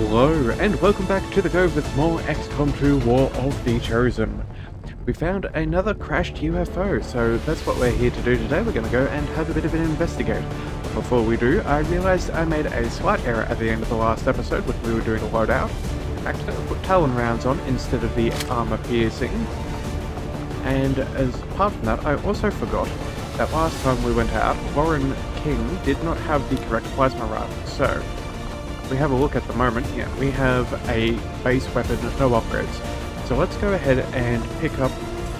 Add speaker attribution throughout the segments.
Speaker 1: Hello, and welcome back to the Go with more XCOM 2 War of the Chosen. We found another crashed UFO, so that's what we're here to do today. We're going to go and have a bit of an investigate. But before we do, I realised I made a slight error at the end of the last episode when we were doing a loadout. I accidentally put Talon rounds on instead of the armour piercing. And as apart from that, I also forgot that last time we went out, Warren King did not have the correct plasma rifle, so we have a look at the moment. Yeah, we have a base weapon, no upgrades. So let's go ahead and pick up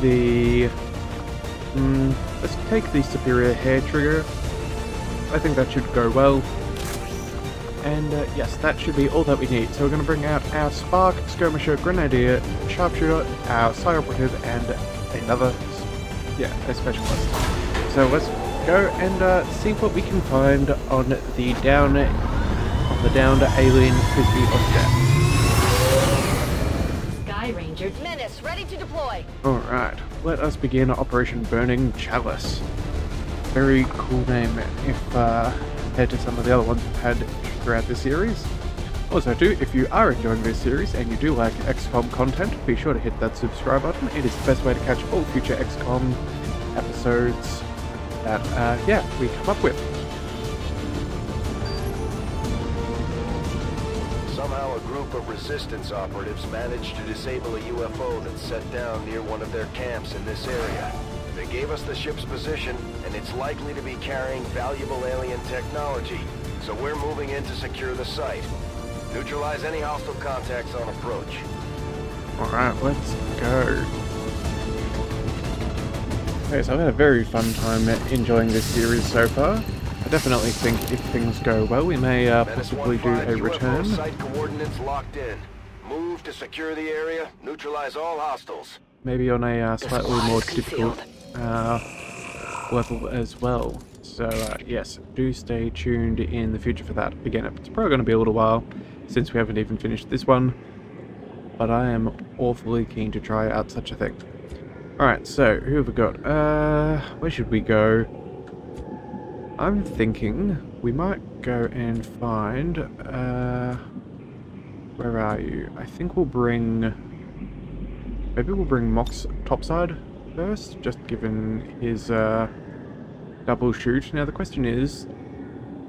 Speaker 1: the... let's take the superior hair trigger. I think that should go well. And yes, that should be all that we need. So we're going to bring out our Spark, Skirmisher, Grenadier, Sharpshooter, our Psy Operative, and another, a Specialist. So let's go and see what we can find on the downed alien frisbee of death.
Speaker 2: Sky Ranger Menace ready to deploy.
Speaker 1: Alright, let us begin Operation Burning Chalice. Very cool name if compared to some of the other ones we've had throughout the series. Also too, if you are enjoying this series and you do like XCOM content, be sure to hit that subscribe button. It is the best way to catch all future XCOM episodes that we come up with.
Speaker 3: Somehow a group of resistance operatives managed to disable a UFO that's set down near one of their camps in this area. They gave us the ship's position, and it's likely to be carrying valuable alien technology, so we're moving in to secure the site. Neutralize any hostile contacts on approach.
Speaker 1: Alright, let's go. Okay, so I've had a very fun time enjoying this series so far. I definitely think if things go well, we may possibly do a return.
Speaker 3: UFO site coordinates locked in. Move to secure the area, neutralize all hostiles.
Speaker 1: Maybe on a slightly more difficult level as well. So yes, do stay tuned in the future for that. Again, it's probably going to be a little while since we haven't even finished this one, but I am awfully keen to try out such a thing. Alright, so who have we got? Where should we go? I'm thinking we might go and find, where are you? I think we'll bring, maybe we'll bring Mox topside first, just given his double shoot. Now the question is,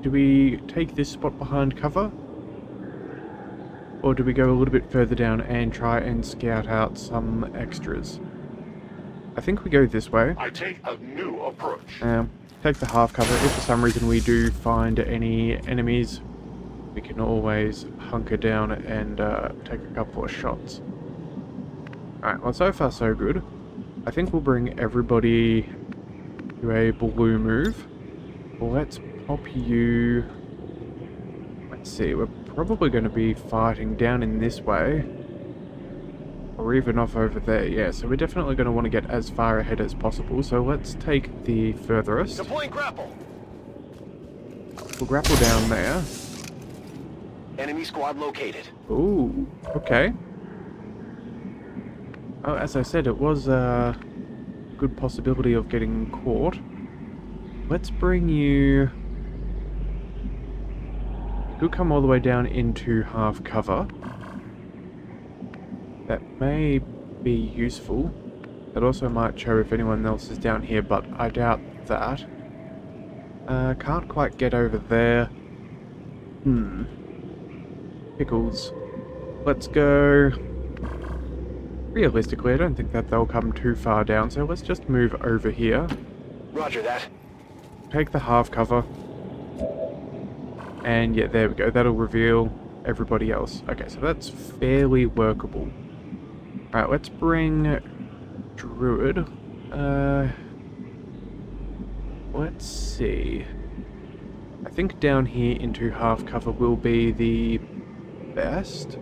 Speaker 1: do we take this spot behind cover? Or do we go a little bit further down and try and scout out some extras? I think we go this way.
Speaker 4: I take a new approach.
Speaker 1: Take the half cover. If for some reason we do find any enemies, we can always hunker down and take a couple of shots. Alright, well so far so good. I think we'll bring everybody to a blue move. Let's pop you... Let's see, we're probably going to be fighting down in this way. Or even off over there, yeah, so we're definitely going to want to get as far ahead as possible, so let's take the furthest.
Speaker 3: Deploying grapple.
Speaker 1: We'll grapple down there.
Speaker 3: Enemy squad located.
Speaker 1: Ooh, okay. Oh, as I said, it was a good possibility of getting caught. Let's bring you... You could come all the way down into half cover. That may be useful. That also might show if anyone else is down here, but I doubt that. Can't quite get over there. Pickles. Let's go... Realistically, I don't think that they'll come too far down, so let's just move over here.
Speaker 3: Roger that.
Speaker 1: Take the half cover. And yeah, there we go. That'll reveal everybody else. Okay, so that's fairly workable. Alright, let's bring Druid. Let's see. I think down here into half cover will be the best.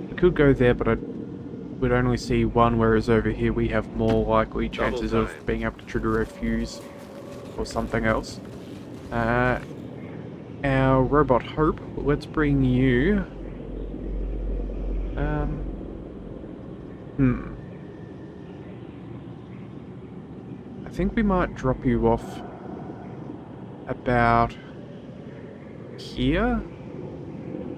Speaker 1: We could go there, but I would only see one, whereas over here we have more likely chances of being able to trigger a fuse or something else. Our robot Hope, let's bring you... I think we might drop you off about here.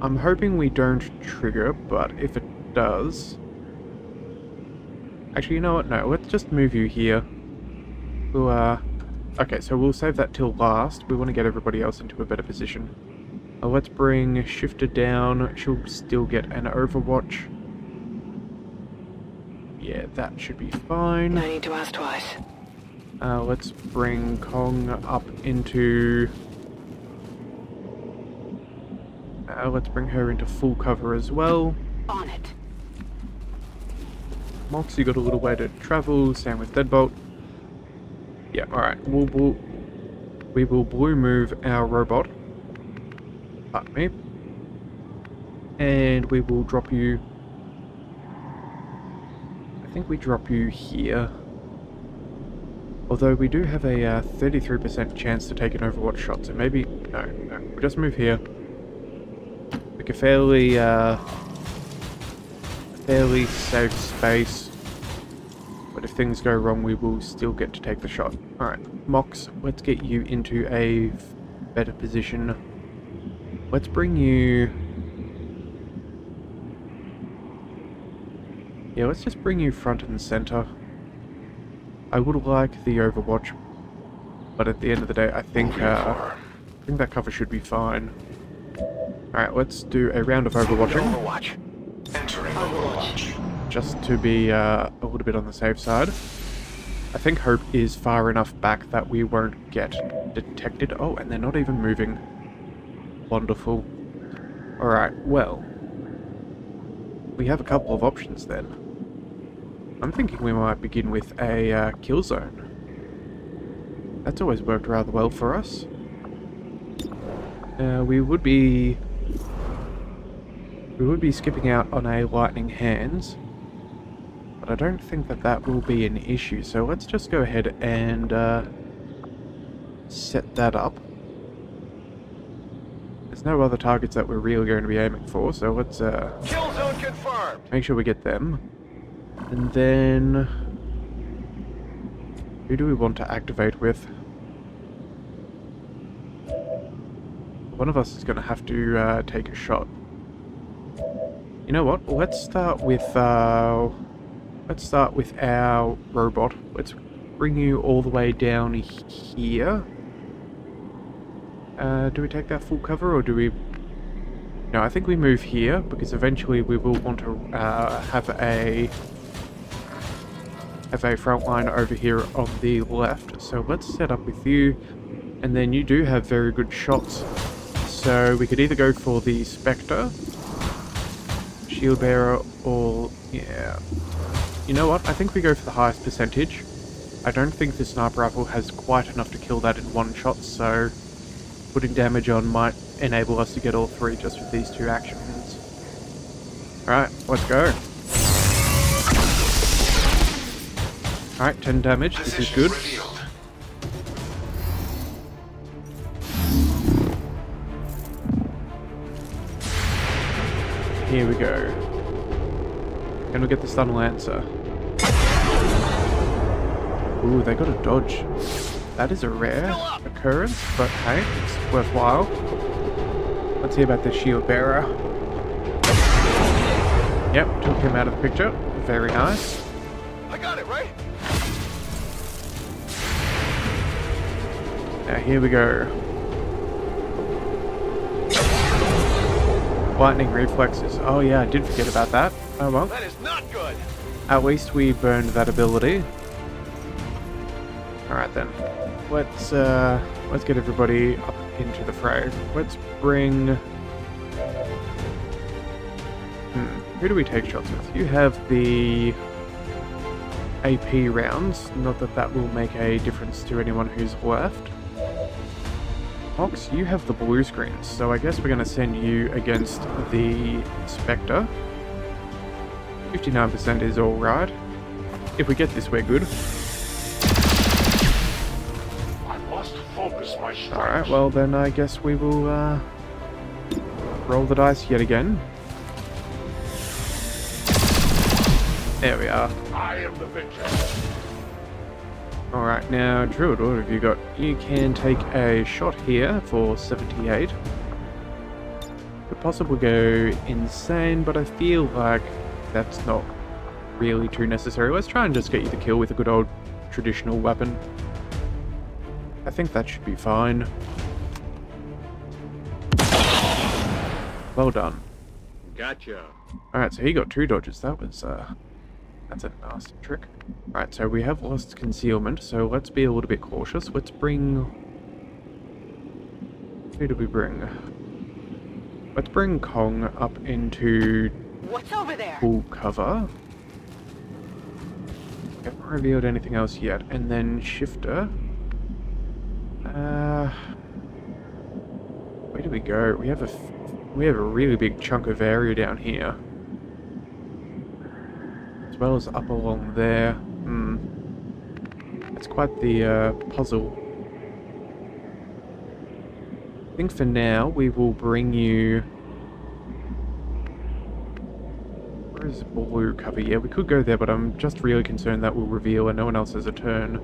Speaker 1: I'm hoping we don't trigger, but if it does... Actually, you know what? No, let's just move you here. We'll, okay, so we'll save that till last. We want to get everybody else into a better position. Let's bring Shifter down. She'll still get an Overwatch. Yeah, that should be fine.
Speaker 2: No need to ask twice.
Speaker 1: Let's bring Kong up into... let's bring her into full cover as well.
Speaker 2: On it.
Speaker 1: Mox, you got a little way to travel. Same with Deadbolt. Yeah, alright. We will blue move our robot. Pardon me. And we will drop you... I think we drop you here. Although we do have a 33% chance to take an Overwatch shot, so maybe... No, we'll just move here. Like a fairly safe space. But if things go wrong, we will still get to take the shot. Alright, Mox, let's get you into a better position. Let's bring you... Yeah, let's just bring you front and center. I would like the Overwatch, but at the end of the day, I think that cover should be fine. Alright, let's do a round of Overwatching.
Speaker 3: Overwatch. Entering Overwatch.
Speaker 1: Just to be a little bit on the safe side. I think Hope is far enough back that we won't get detected. Oh, and they're not even moving. Wonderful. Alright, well. We have a couple of options then. I'm thinking we might begin with a kill zone. That's always worked rather well for us. We would be skipping out on a lightning hands, but I don't think that will be an issue. So let's just go ahead and set that up. There's no other targets that we're really going to be aiming for, so let's
Speaker 3: Kill zone confirmed.
Speaker 1: make sure we get them. And then... who do we want to activate with? One of us is going to have to take a shot. You know what? Let's start with our robot. Let's bring you all the way down here. Do we take that full cover, or do we... No, I think we move here, because eventually we will want to have a front line over here on the left. So let's set up with you, and then you do have very good shots. So we could either go for the Spectre, Shield Bearer, or... yeah. You know what? I think we go for the highest percentage. I don't think the Sniper Rifle has quite enough to kill that in one shot, so putting damage on might enable us to get all three just with these two actions. Alright, let's go. Alright, 10 damage, this is good. Here we go. Can we get the Stun Lancer? Ooh, they got a dodge. That is a rare occurrence, but hey, it's worthwhile. Let's see about the Shield Bearer. Yep, took him out of the picture. Very nice.
Speaker 3: I got it, right?
Speaker 1: Now here we go. Lightning reflexes. Oh yeah, I did forget about that. Oh well.
Speaker 3: That is not good.
Speaker 1: At least we burned that ability. Alright then. Let's get everybody up into the fray. Let's bring... who do we take shots with? You have the AP rounds. Not that that will make a difference to anyone who's left. Mox, you have the blue screens, so I guess we're going to send you against the Spectre. 59% is alright. If we get this, we're good.
Speaker 4: I must focus my strikes.
Speaker 1: Alright, well then I guess we will roll the dice yet again. There we are.
Speaker 4: I am the victor.
Speaker 1: Alright, now Druid, what have you got? You can take a shot here for 78. Could could possibly go insane, but I feel like that's not really too necessary. Let's try and just get you the kill with a good old traditional weapon. I think that should be fine. Well done.
Speaker 4: Gotcha.
Speaker 1: Alright, so he got 2 dodges. That was, that's a nasty trick. Alright, so we have lost concealment, so let's be a little bit cautious. Let's bring... Who do we bring? Let's bring Kong up into
Speaker 2: What's over there?
Speaker 1: full cover. Haven't revealed anything else yet. And then Shifter. Where do we go? We have a really big chunk of area down here. As well as up along there. It's quite the puzzle. I think for now we will bring you... Where is blue cover? Yeah, we could go there, but I'm just really concerned that will reveal and no one else has a turn.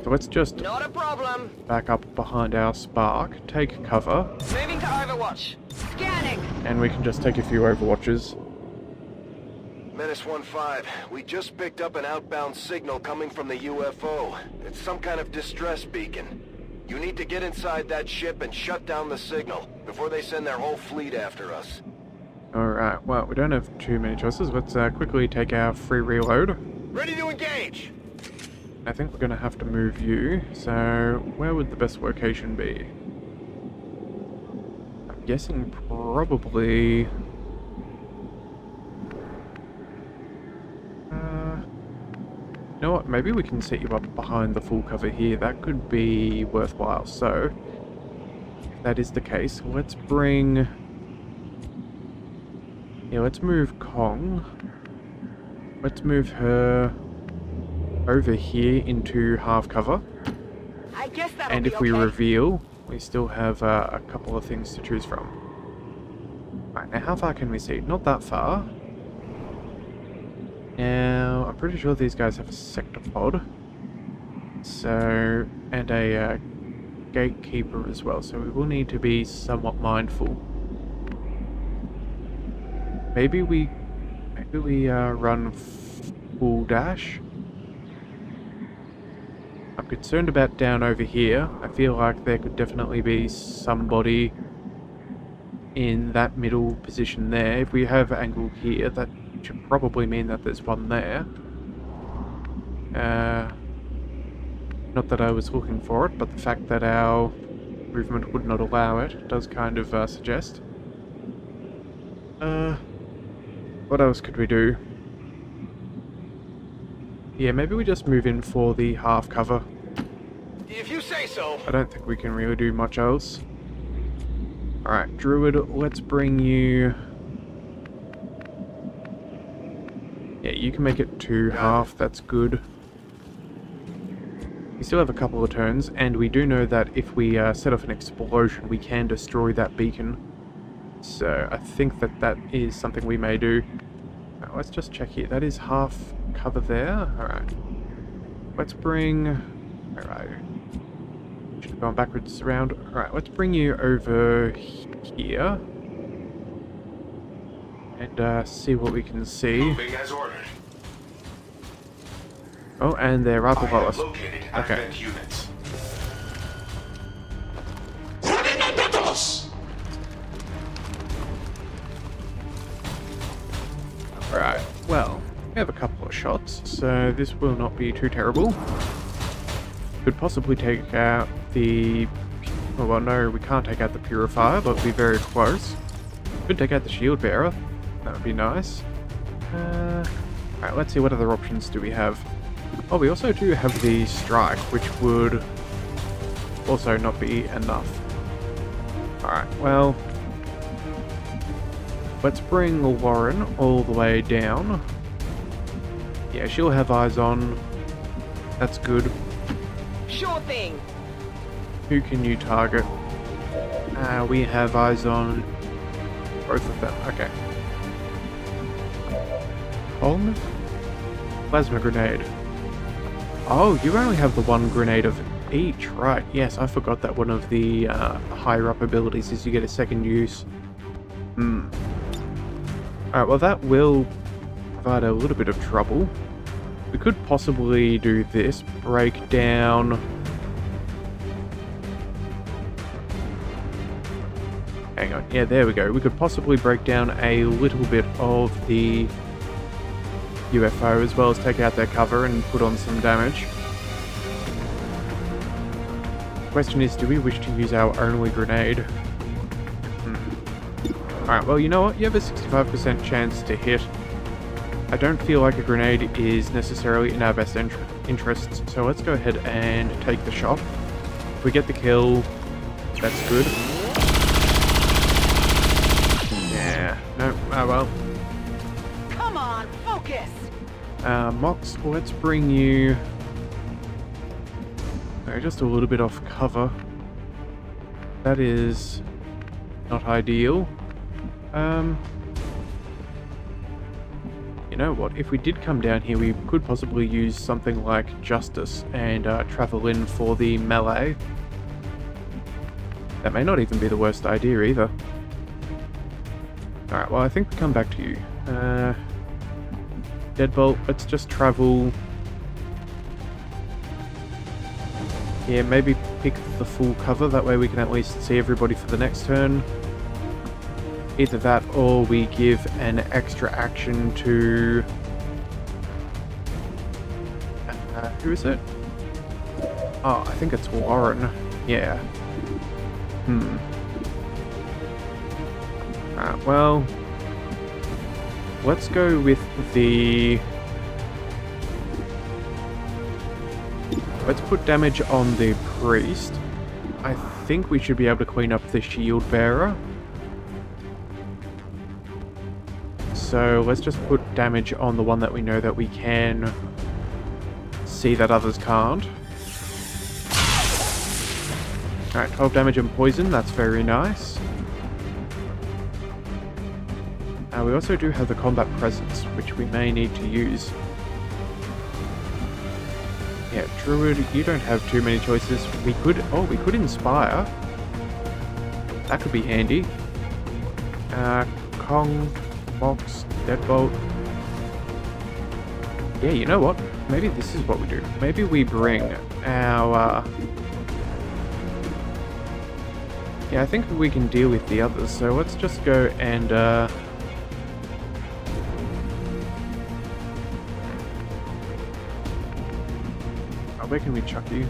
Speaker 1: So let's just
Speaker 2: Not a problem.
Speaker 1: back up behind our spark, take cover,
Speaker 2: Moving to Overwatch. Scanning.
Speaker 1: and we can just take a few overwatches.
Speaker 3: Menace 1-5, we just picked up an outbound signal coming from the UFO. It's some kind of distress beacon. You need to get inside that ship and shut down the signal before they send their whole fleet after us.
Speaker 1: Alright, well, we don't have too many choices. Let's quickly take our free reload.
Speaker 3: Ready to engage!
Speaker 1: I think we're going to have to move you, so where would the best location be? I'm guessing probably... you know what, maybe we can set you up behind the full cover here. That could be worthwhile. So, if that is the case, let's bring... Yeah, let's move Kong. Let's move her over here into half cover.
Speaker 2: I guess that'll
Speaker 1: And
Speaker 2: be
Speaker 1: if we
Speaker 2: okay.
Speaker 1: reveal, we still have a couple of things to choose from. Right, now how far can we see? Not that far. Now, I'm pretty sure these guys have a sector pod. So, and a gatekeeper as well, so we will need to be somewhat mindful. Maybe we run full dash. I'm concerned about down over here. I feel like there could definitely be somebody in that middle position there. If we have angle here, that should probably mean that there's one there. Not that I was looking for it, but the fact that our movement would not allow it does kind of suggest. What else could we do? Yeah, maybe we just move in for the half cover.
Speaker 3: If you say so.
Speaker 1: I don't think we can really do much else. Alright, Druid, let's bring you... Yeah, you can make it to half, that's good. We still have a couple of turns, and we do know that if we set off an explosion, we can destroy that beacon. So, I think that that is something we may do. Now, let's just check here. That is half cover there. Alright. Let's bring... Alright. Should have gone backwards around. Alright, let's bring you over here. And see what we can see.
Speaker 4: Moving as ordered.
Speaker 1: Oh, and they're right above us.
Speaker 4: Located
Speaker 1: Okay.
Speaker 4: advent units.
Speaker 1: Alright, well, we have a couple of shots, so this will not be too terrible. Could possibly take out the... Oh, well, no, we can't take out the Purifier, but we'll be very close. Could take out the Shield Bearer. That would be nice. Alright, let's see what other options do we have. Oh, we also do have the Strike, which would also not be enough. Alright, well... Let's bring Lauren all the way down. Yeah, she'll have eyes on. That's good.
Speaker 2: Sure thing.
Speaker 1: Who can you target? We have eyes on both of them. Okay. Kong? Plasma grenade. Oh, you only have the one grenade of each, right? Yes, I forgot that one of the higher up abilities is you get a second use Alright, well that will provide a little bit of trouble. We could possibly do this, break down... Hang on, yeah, there we go. We could possibly break down a little bit of the UFO as well as take out their cover and put on some damage. The question is, do we wish to use our only grenade? Alright, well, you know what? You have a 65% chance to hit. I don't feel like a grenade is necessarily in our best interests, so let's go ahead and take the shot. If we get the kill, that's good. Yeah, no, oh well.
Speaker 2: Come on, focus!
Speaker 1: Mox, let's bring you... No, just a little bit off cover. That is not ideal. You know what, if we did come down here, we could possibly use something like Justice and travel in for the melee. That may not even be the worst idea either. Alright, well I think we come back to you. Deadbolt, let's just travel... Yeah, maybe pick the full cover, that way we can at least see everybody for the next turn. Either that, or we give an extra action to... who is it? Oh, I think it's Warren. Yeah. Well... Let's go with the... Let's put damage on the priest. I think we should be able to clean up the shield bearer. So let's just put damage on the one that we know that we can see that others can't. Alright, 12 damage and poison, that's very nice. We also do have the combat presence, which we may need to use. Yeah, Druid, you don't have too many choices. We could inspire. That could be handy. Kong, Mox, Deadbolt. Yeah, you know what? Maybe this is what we do. Maybe we bring our... Yeah, I think we can deal with the others, so let's just go and... Where can we chuck you?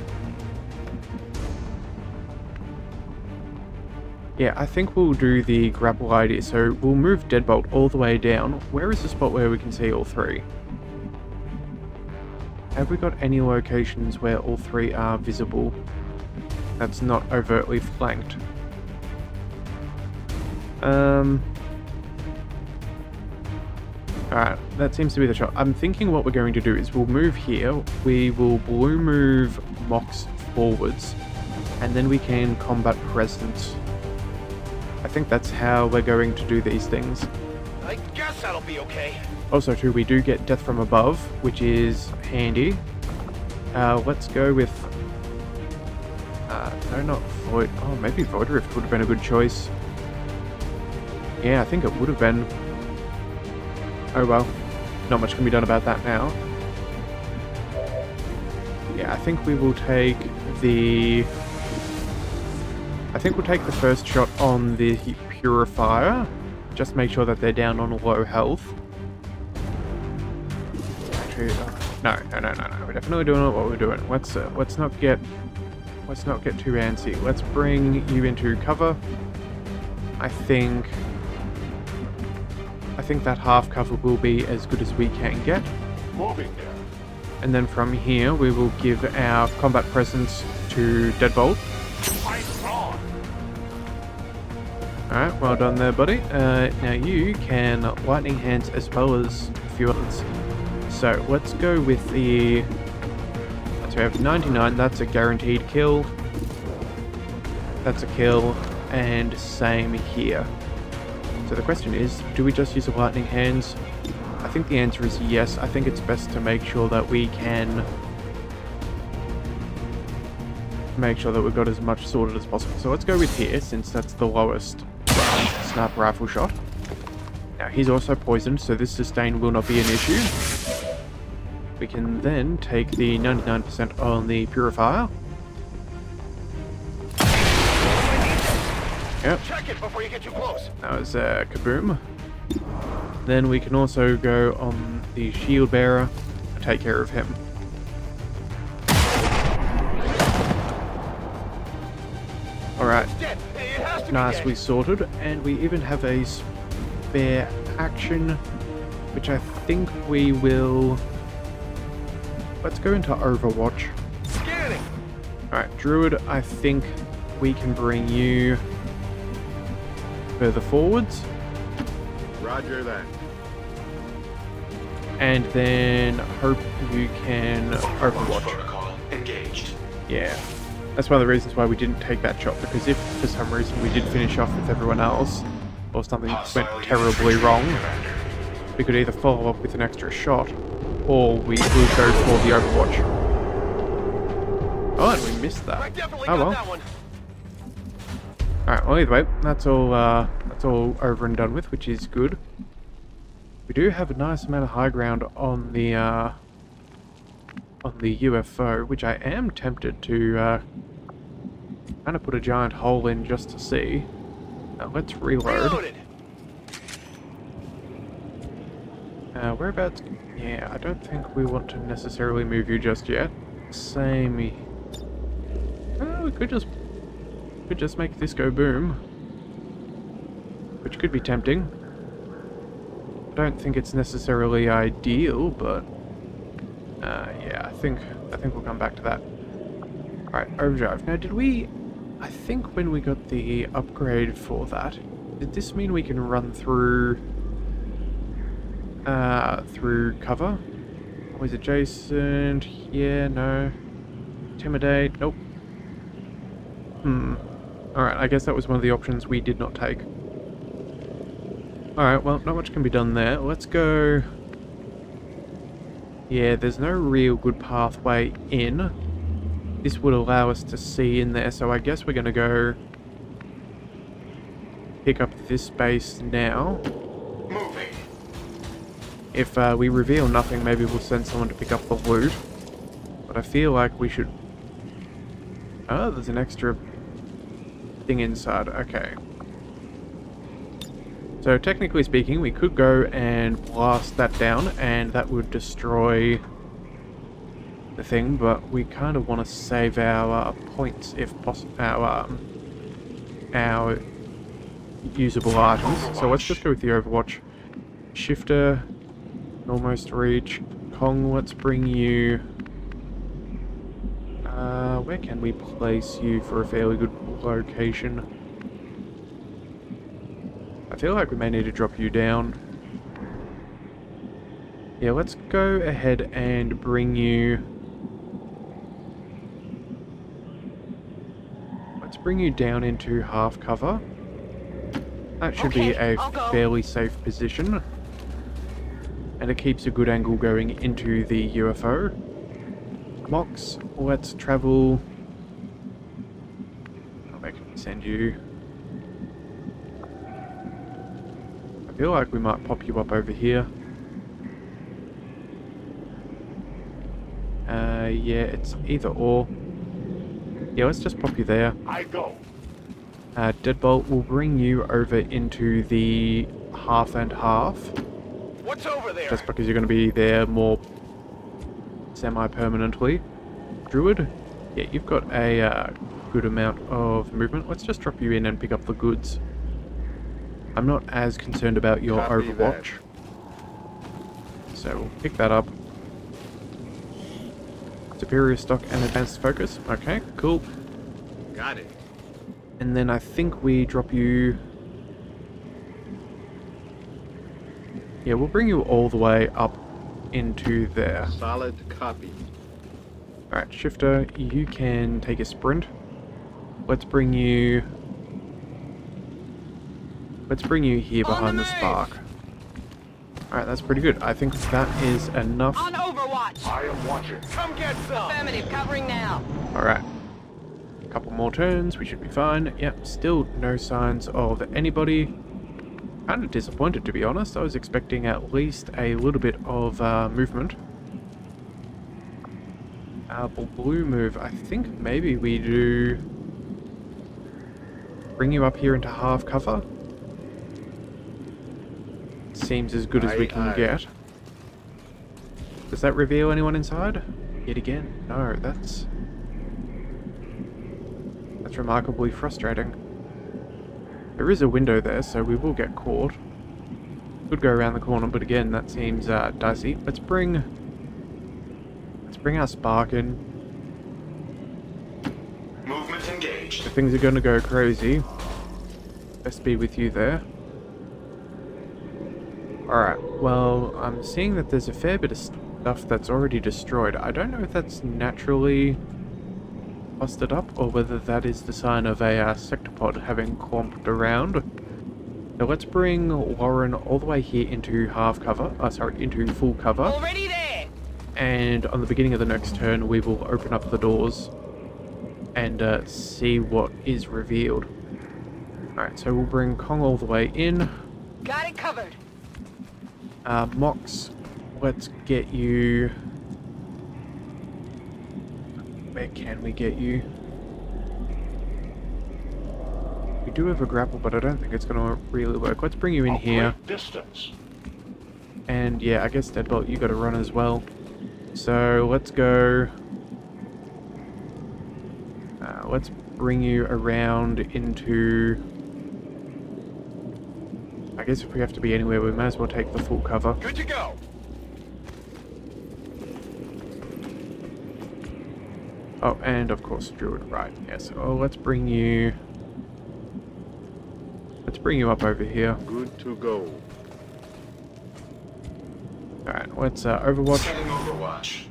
Speaker 1: Yeah, I think we'll do the grapple idea. So we'll move Deadbolt all the way down. Where is the spot where we can see all three? Have we got any locations where all three are visible? That's not overtly flanked. Alright, that seems to be the shot. I'm thinking what we're going to do is we'll move here, we will blue move Mox forwards, and then we can combat presence. I think that's how we're going to do these things.
Speaker 3: I guess that'll be okay.
Speaker 1: Also too, we do get death from above, which is handy. Let's go with... no, not Void... Oh, maybe Void Rift would have been a good choice. Yeah, I think it would have been. Oh well, not much can be done about that now. Yeah, I think we will take the... I think we'll take the first shot on the Purifier. Just make sure that they're down on low health. Actually, no. We're definitely doing what we're doing. Let's not get too antsy. Let's bring you into cover. I think that half cover will be as good as we can get.
Speaker 4: Moving there.
Speaker 1: And then from here, we will give our combat presence to Deadbolt. Alright, well done there, buddy. Now you can lightning hands as well as a few others. So let's go with the... So we have 99, that's a guaranteed kill. That's a kill, and same here. So the question is, do we just use the lightning hands? I think the answer is yes. I think it's best to make sure that we can make sure that we've got as much sorted as possible. So let's go with here, since that's the lowest sniper rifle shot. Now he's also poisoned, so this sustain will not be an issue. We can then take the 99% on the purifier. Yep.
Speaker 3: Check it before you get too close.
Speaker 1: That was kaboom. Then we can also go on the shield bearer and take care of him. Alright, nicely sorted, and we even have a spare action, which I think we will... Let's go into Overwatch.
Speaker 3: Scanning.
Speaker 1: Alright, Druid, I think we can bring you further forwards.
Speaker 4: Roger that.
Speaker 1: And then hope you can Overwatch.
Speaker 5: Protocol engaged.
Speaker 1: Yeah. That's one of the reasons why we didn't take that shot, because if for some reason we did finish off with everyone else, or something went terribly wrong, we could either follow up with an extra shot, or we would go for the Overwatch. Oh, and we missed that. Oh well. Alright, well either way, that's all over and done with, which is good. We do have a nice amount of high ground on the UFO, which I am tempted to kind of put a giant hole in just to see. Now let's reload. Whereabouts? Yeah, I don't think we want to necessarily move you just yet. Same. Oh, we could just make this go boom, which could be tempting. I don't think it's necessarily ideal, but yeah, I think we'll come back to that. Alright, overdrive. Now, did we... I think when we got the upgrade for that, did this mean we can run through... through cover? Always adjacent? Yeah, no. Intimidate? Nope. Alright, I guess that was one of the options we did not take. Alright, well, not much can be done there. Let's go... Yeah, there's no real good pathway in. This would allow us to see in there, so I guess we're going to go pick up this base now.
Speaker 5: Moving.
Speaker 1: If we reveal nothing, maybe we'll send someone to pick up the loot. But I feel like we should... Oh, there's an extra thing inside. Okay. So technically speaking, we could go and blast that down, and that would destroy the thing, but we kind of want to save our points if possible, our usable items.
Speaker 5: Overwatch.
Speaker 1: So let's just go with the Overwatch. Shifter, almost reach. Kong, let's bring you... where can we place you for a fairly good location? I feel like we may need to drop you down. Yeah, let's go ahead and bring you... Let's bring you down into half cover. That should be a fairly safe position. And it keeps a good angle going into the UFO. Mox, let's travel... Where can we send you? I feel like we might pop you up over here. Yeah, it's either or. Yeah, let's just pop you there.
Speaker 3: I go.
Speaker 1: Deadbolt will bring you over into the half and half.
Speaker 3: What's over there?
Speaker 1: Just because you're going to be there more semi-permanently. Druid, yeah, you've got a good amount of movement. Let's just drop you in and pick up the goods. I'm not as concerned about your
Speaker 4: Copy
Speaker 1: Overwatch. So we'll pick that up. Superior stock and advanced focus. Okay, cool.
Speaker 4: Got it.
Speaker 1: And then I think we drop you... Yeah, we'll bring you all the way up into there.
Speaker 4: Solid copy.
Speaker 1: Alright, Shifter, you can take a sprint. Let's bring you... Let's bring you here behind the spark. Alright, that's pretty good. I think that is enough.
Speaker 2: On Overwatch!
Speaker 5: I am watching.
Speaker 3: Come get some.
Speaker 2: Affirmative, covering now.
Speaker 1: Alright. A couple more turns, we should be fine. Yep, still no signs of anybody. Kind of disappointed, to be honest. I was expecting at least a little bit of movement. Blue move. I think maybe we do bring you up here into half cover. Seems as good as we can get. Does that reveal anyone inside? Yet again, no. That's remarkably frustrating. There is a window there, so we will get caught. Could go around the corner, but again, that seems dicey. Let's bring our spark in.
Speaker 5: Movement engaged.
Speaker 1: If things are going to go crazy, best be with you there. Alright, well, I'm seeing that there's a fair bit of stuff that's already destroyed. I don't know if that's naturally busted up, or whether that is the sign of a sectopod having clomped around. So let's bring Warren all the way here into half cover, into full cover.
Speaker 2: Already there!
Speaker 1: And on the beginning of the next turn, we will open up the doors and see what is revealed. Alright, so we'll bring Kong all the way in.
Speaker 2: Got it covered.
Speaker 1: Mox, let's get you... Where can we get you? We do have a grapple, but I don't think it's going to really work. Let's bring you in here.
Speaker 5: Distance.
Speaker 1: And yeah, I guess Deadbolt, you got to run as well. So let's go... let's bring you around into... I guess if we have to be anywhere, we might as well take the full cover.
Speaker 3: Good to go.
Speaker 1: Oh, and of course, Druid, right, yes. Oh, let's bring you up over here.
Speaker 4: Good to go.
Speaker 1: Alright, let's Overwatch.
Speaker 5: Setting Overwatch.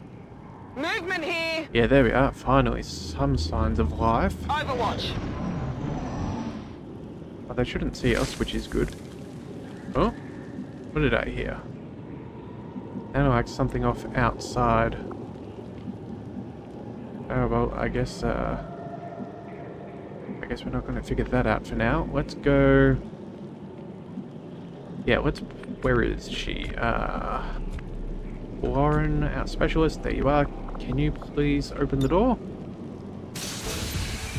Speaker 2: Movement here!
Speaker 1: Yeah, there we are. Finally, some signs of life.
Speaker 2: Overwatch!
Speaker 1: Oh, they shouldn't see us, which is good. Oh, what did I hear? Sounded like something off outside. Oh, well, I guess we're not going to figure that out for now. Let's go... Yeah, where is she? Lauren, our specialist, there you are. Can you please open the door?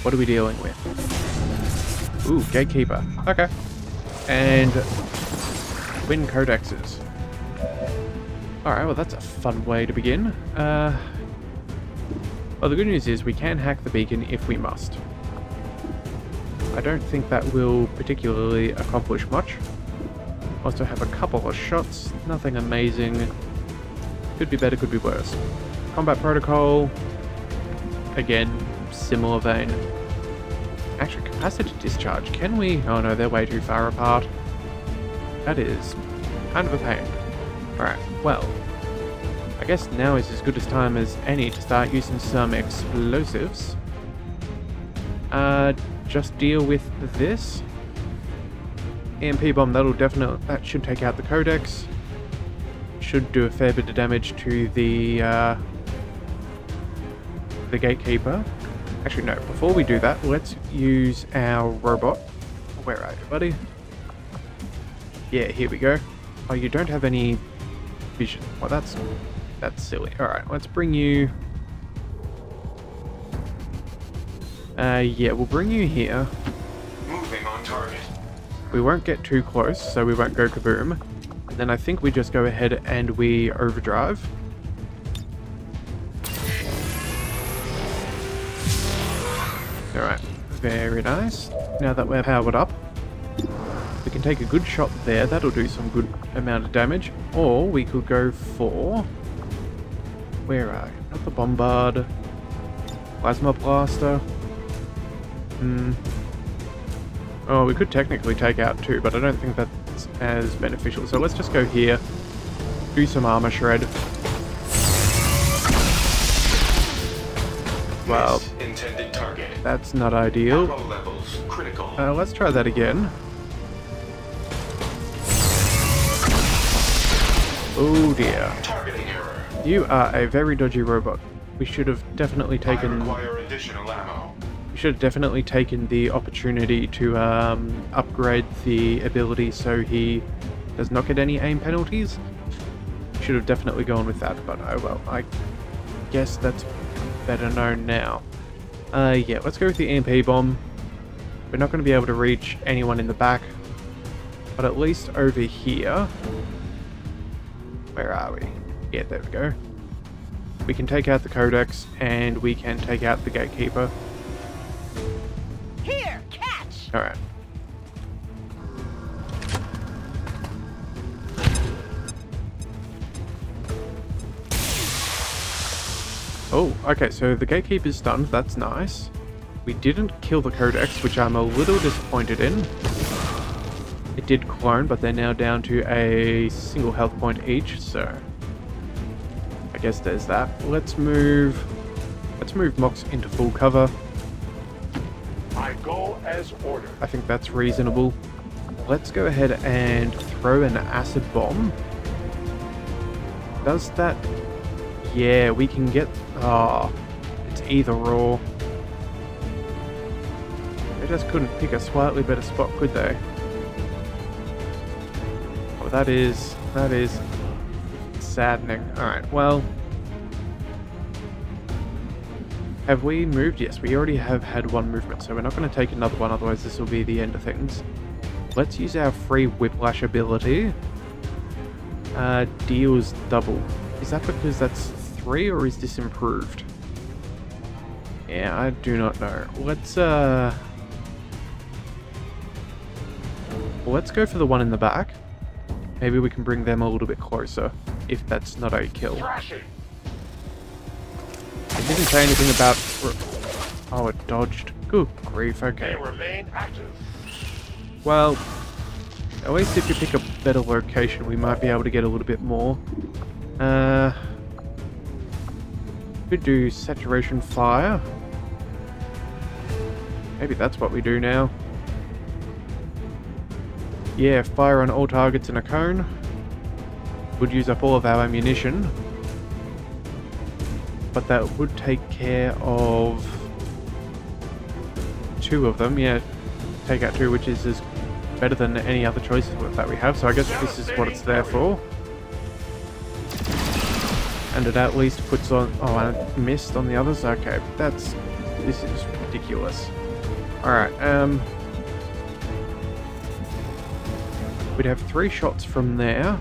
Speaker 1: What are we dealing with? Ooh, gatekeeper. Okay. And... Twin codexes. Alright, well that's a fun way to begin. Well, the good news is we can hack the beacon if we must. I don't think that will particularly accomplish much. Also have a couple of shots, nothing amazing. Could be better, could be worse. Combat protocol, again, similar vein. Actually, capacity discharge, can we? Oh no, they're way too far apart. That is kind of a pain. Alright, well, I guess now is as good a time as any to start using some explosives. Just deal with this. EMP bomb, that should take out the codex. Should do a fair bit of damage to the gatekeeper. Actually no, before we do that, let's use our robot. Where are you, buddy? Yeah, here we go. Oh, you don't have any vision. Well, that's silly. Alright, let's bring you... yeah, we'll bring you here.
Speaker 5: Moving on target.
Speaker 1: We won't get too close, so we won't go kaboom. And then I think we just go ahead and we overdrive. Alright, very nice. Now that we're powered up, we can take a good shot there. That'll do some good amount of damage. Or we could go for... Where are you? Not the Bombard. Plasma Blaster. Oh, we could technically take out two, but I don't think that's as beneficial. So let's just go here. Do some armor shred. Well,
Speaker 5: intended target.
Speaker 1: That's not ideal.
Speaker 5: Ammo levels critical.
Speaker 1: Let's try that again. Oh dear.
Speaker 5: Targeting error.
Speaker 1: You are a very dodgy robot. We should have definitely
Speaker 5: I
Speaker 1: taken...
Speaker 5: require additional ammo.
Speaker 1: We should have definitely taken the opportunity to upgrade the ability so he does not get any aim penalties. Should have definitely gone with that, but oh well, I guess that's better known now. Yeah, let's go with the EMP bomb. We're not going to be able to reach anyone in the back, but at least over here... Where are we? Yeah, there we go. We can take out the Codex, and we can take out the Gatekeeper.
Speaker 2: Here, catch!
Speaker 1: Alright. Oh, okay, so the Gatekeeper's stunned, that's nice. We didn't kill the Codex, which I'm a little disappointed in. It did clone, but they're now down to a single health point each, so... I guess there's that. Let's move Mox into full cover.
Speaker 3: I go as ordered.
Speaker 1: I think that's reasonable. Let's go ahead and throw an acid bomb. Does that... Yeah, we can get... Oh, it's either or. They just couldn't pick a slightly better spot, could they? Oh, that is saddening. Alright, well... Have we moved? Yes, we already have had one movement, so we're not going to take another one, otherwise this will be the end of things. Let's use our free Whiplash ability. Deals double. Is that because that's 3, or is this improved? Yeah, I do not know. Let's go for the one in the back. Maybe we can bring them a little bit closer, if that's not a kill.
Speaker 3: Crashing.
Speaker 1: It didn't say anything about... Oh, it dodged. Good grief, okay.
Speaker 3: They remain active.
Speaker 1: Well, at least if you pick a better location, we might be able to get a little bit more. Could do saturation fire. Maybe that's what we do now. Yeah, fire on all targets in a cone. Would use up all of our ammunition. But that would take care of 2 of them. Yeah, take out 2, which is better than any other choices that we have. So I guess this is what it's there for. And it at least puts on... Oh, and it missed on the others? Okay, this is ridiculous. Alright, we'd have 3 shots from there.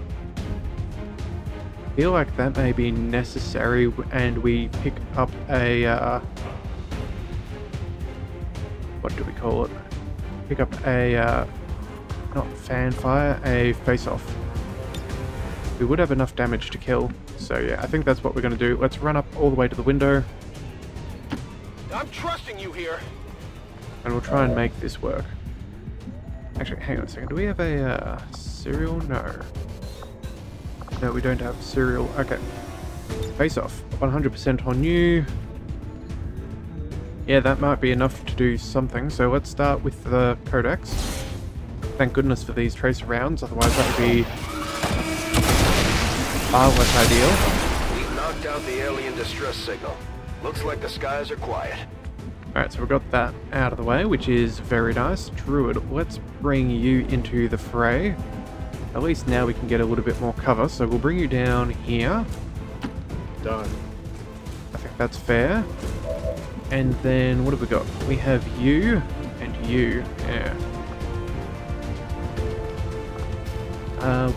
Speaker 1: Feel like that may be necessary, and we pick up a what do we call it? Pick up a not fan fire, a face-off. We would have enough damage to kill, so yeah, I think that's what we're going to do. Let's run up all the way to the window.
Speaker 3: I'm trusting you here.
Speaker 1: And we'll try and make this work. Actually, hang on a second. Do we have a serial? No. No, we don't have serial. Okay. Face off. 100% on you. Yeah, that might be enough to do something. So let's start with the Codex. Thank goodness for these tracer rounds. Otherwise that would be far less ideal.
Speaker 3: We've knocked out the alien distress signal. Looks like the skies are quiet.
Speaker 1: Alright, so we've got that out of the way, which is very nice. Druid, let's bring you into the fray. At least now we can get a little bit more cover, so we'll bring you down here.
Speaker 4: Done.
Speaker 1: I think that's fair. And then, what have we got? We have you and you. Yeah.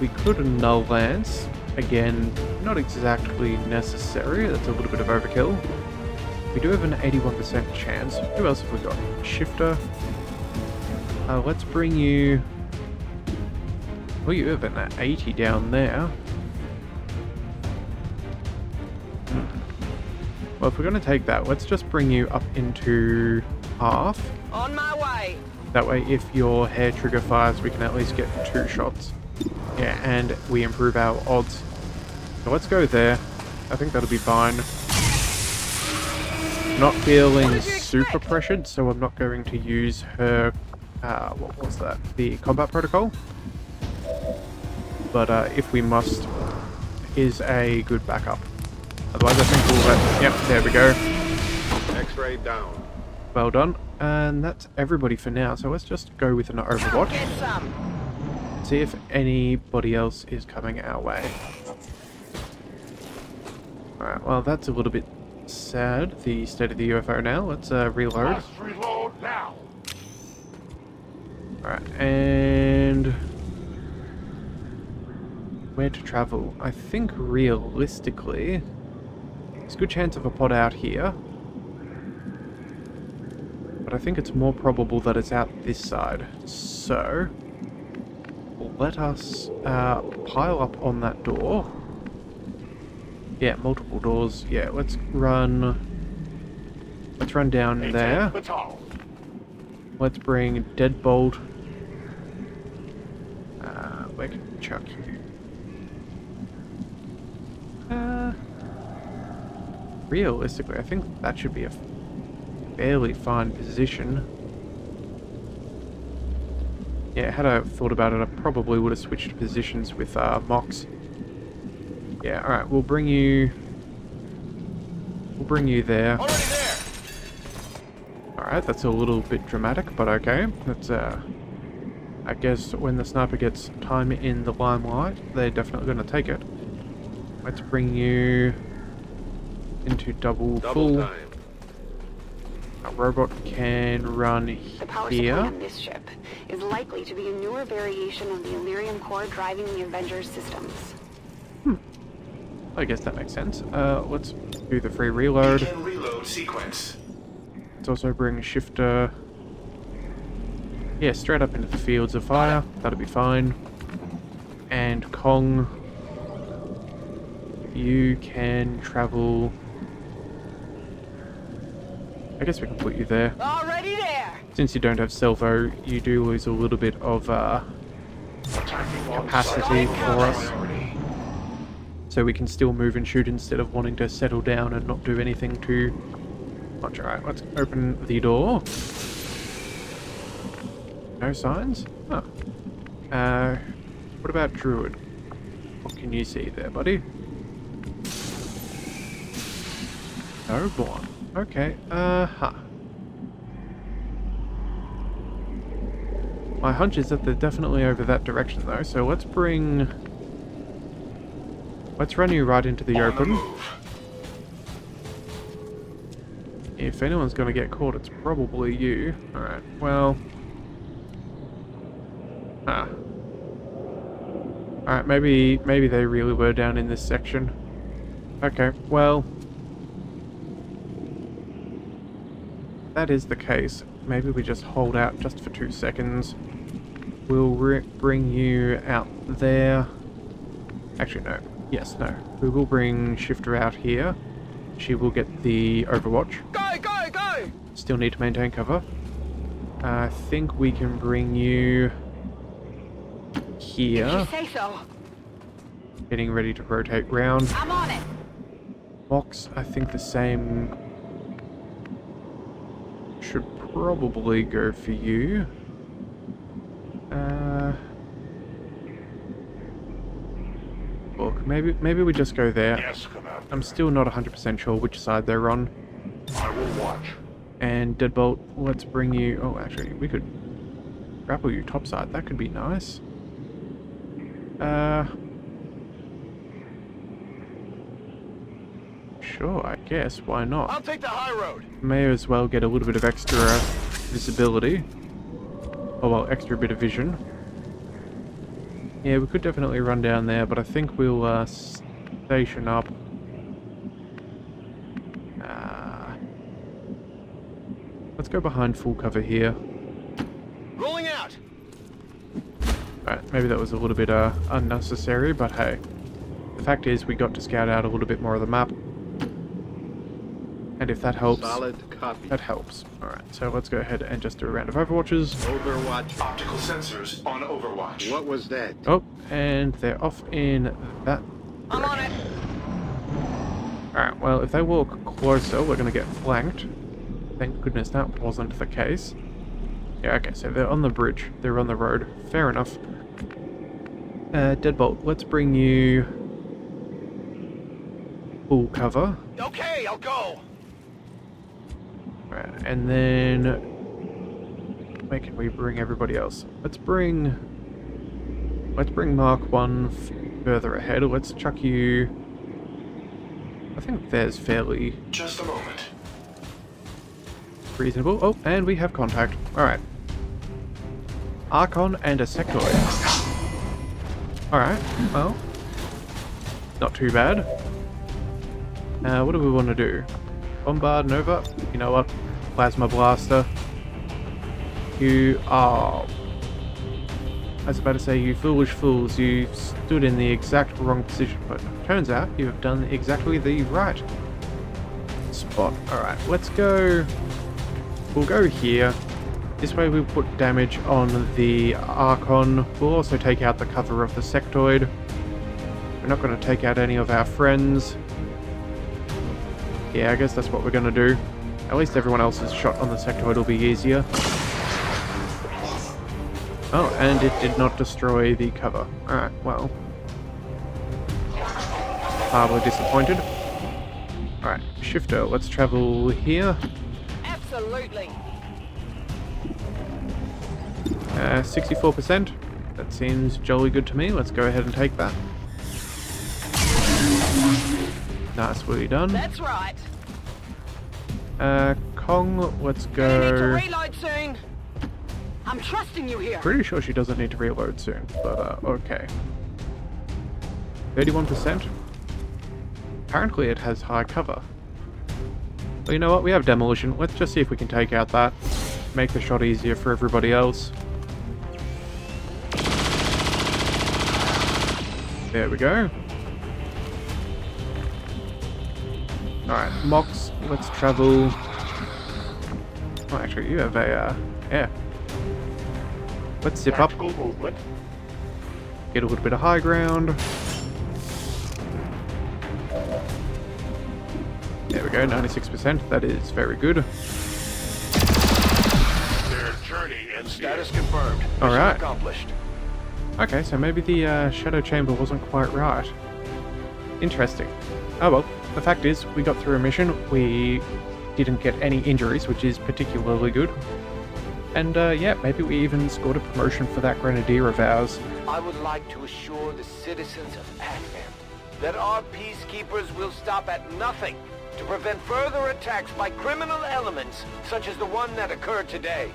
Speaker 1: We could null lance. Again, not exactly necessary. That's a little bit of overkill. We do have an 81% chance. Who else have we got? Shifter. Let's bring you... Well, you have an 80 down there. Well, if we're going to take that, let's just bring you up into half.
Speaker 2: On my way.
Speaker 1: That way, if your hair trigger fires, we can at least get 2 shots. Yeah, and we improve our odds. So let's go there. I think that'll be fine. Not feeling super pressured, so I'm not going to use her... what was that? The combat protocol? But if we must, is a good backup. Otherwise I think we'll let... Yep, there we go.
Speaker 4: X-ray down.
Speaker 1: Well done. and that's everybody for now. So let's just go with an Overwatch.
Speaker 2: Get some.
Speaker 1: See if anybody else is coming our way. Alright, well that's a little bit sad, the state of the UFO now. Let's reload.
Speaker 5: Must reload now.
Speaker 1: Alright, and where to travel? I think realistically, there's a good chance of a pod out here. But I think it's more probable that it's out this side. So, let us pile up on that door. Yeah, multiple doors. Yeah, let's run down there. Let's bring Deadbolt. Where can we chuck you? Realistically, I think that should be a fairly fine position. Yeah, had I thought about it, I probably would have switched positions with Mox. Yeah, alright, we'll bring you there.
Speaker 3: Already there!
Speaker 1: Alright, that's a little bit dramatic, but okay. That's I guess when the sniper gets time in the limelight, they're definitely gonna take it. Let's bring you into double full.
Speaker 4: time.
Speaker 1: A robot can run
Speaker 6: The power
Speaker 1: here.
Speaker 6: supply on this ship is likely to be a newer variation of the Illyrium core driving the Avengers systems.
Speaker 1: I guess that makes sense. Let's do the free reload.
Speaker 5: Begin reload sequence.
Speaker 1: Let's also bring Shifter. Yeah, straight up into the fields of fire. That'll be fine. And Kong, you can travel. I guess we can put you there.
Speaker 2: Already there.
Speaker 1: Since you don't have Salvo, you do lose a little bit of capacity for us. So we can still move and shoot instead of wanting to settle down and not do anything too much. Alright, let's open the door. No signs? Huh. What about Druid? What can you see there, buddy? No one. Okay, My hunch is that they're definitely over that direction though, so let's run you right into the open. If anyone's gonna get caught, it's probably you. Alright, well... Alright, maybe they really were down in this section. Okay, well... if that is the case, maybe we just hold out just for 2 seconds. We'll bring you out there. Actually, no. Yes, no. We will bring Shifter out here. She will get the Overwatch.
Speaker 2: Go, go, go!
Speaker 1: Still need to maintain cover. I think we can bring you here.
Speaker 2: You say so.
Speaker 1: Getting ready to rotate round.
Speaker 2: I'm on it.
Speaker 1: Mox, I think the same should probably go for you. Look, maybe we just go there.
Speaker 5: Yes, Commander.
Speaker 1: I'm still not 100% sure which side they're on.
Speaker 5: I will watch.
Speaker 1: And Deadbolt, let's bring you... oh, actually, we could grapple you topside. That could be nice. Sure, I guess. Why not?
Speaker 3: I'll take the high road.
Speaker 1: May as well get a little bit of extra visibility. Oh, well, extra bit of vision. Yeah, we could definitely run down there, but I think we'll station up. Let's go behind full cover here.
Speaker 3: Rolling out.
Speaker 1: Alright, maybe that was a little bit unnecessary, but hey. The fact is, we got to scout out a little bit more of the map. And if that helps,
Speaker 4: Solid copy.
Speaker 1: that helps. Alright, so let's go ahead and just do a round of Overwatches.
Speaker 4: Overwatch.
Speaker 5: Optical sensors on Overwatch.
Speaker 4: What was that?
Speaker 1: Oh, and they're off in that
Speaker 2: I'm on it.
Speaker 1: Alright, well, if they walk closer, we're going to get flanked. Thank goodness that wasn't the case. Yeah, okay, so they're on the bridge. They're on the road. Fair enough. Deadbolt, let's bring you full cover.
Speaker 3: Okay, I'll go.
Speaker 1: Right, and then where can we bring everybody else? Let's bring Mark 1 further ahead. Let's chuck you... I think there's fairly
Speaker 5: Just a moment.
Speaker 1: reasonable. Oh, and we have contact. Alright. Archon and a sectoid. Alright, well. Not too bad. What do we want to do? Bombard Nova? You know what? Plasma Blaster. You are... I was about to say, you foolish fools, you stood in the exact wrong position, but turns out you have done exactly the right spot. Alright, let's go... We'll go here. This way we'll put damage on the Archon. We'll also take out the cover of the sectoid. We're not going to take out any of our friends. Yeah, I guess that's what we're going to do. At least everyone else's shot on the sectoid will be easier. Oh, and it did not destroy the cover. Alright, well. Hardly disappointed. Alright, Shifter, let's travel here.
Speaker 2: Absolutely.
Speaker 1: 64%. That seems jolly good to me. Let's go ahead and take that. Nicely done.
Speaker 2: That's right.
Speaker 1: Kong, let's
Speaker 2: Gonna need to
Speaker 1: go...
Speaker 2: reload soon. I'm trusting you here.
Speaker 1: Pretty sure she doesn't need to reload soon, but okay. 31%. Apparently it has high cover. Well, you know what? We have demolition. Let's just see if we can take out that. Make the shot easier for everybody else. There we go. Alright, Mox, let's travel... Oh, actually, you have a, yeah. Let's zip up.
Speaker 5: Movement.
Speaker 1: Get a little bit of high ground. There we go, 96%. That is very good.
Speaker 5: Their journey ends
Speaker 3: Status
Speaker 5: here.
Speaker 3: confirmed. Mission
Speaker 1: Alright.
Speaker 3: accomplished.
Speaker 1: Okay, so maybe the Shadow Chamber wasn't quite right. Interesting. Oh well, the fact is, we got through a mission, we didn't get any injuries, which is particularly good. And yeah, maybe we even scored a promotion for that Grenadier of ours.
Speaker 3: I would like to assure the citizens of Pac-Man that our peacekeepers will stop at nothing to prevent further attacks by criminal elements such as the one that occurred today.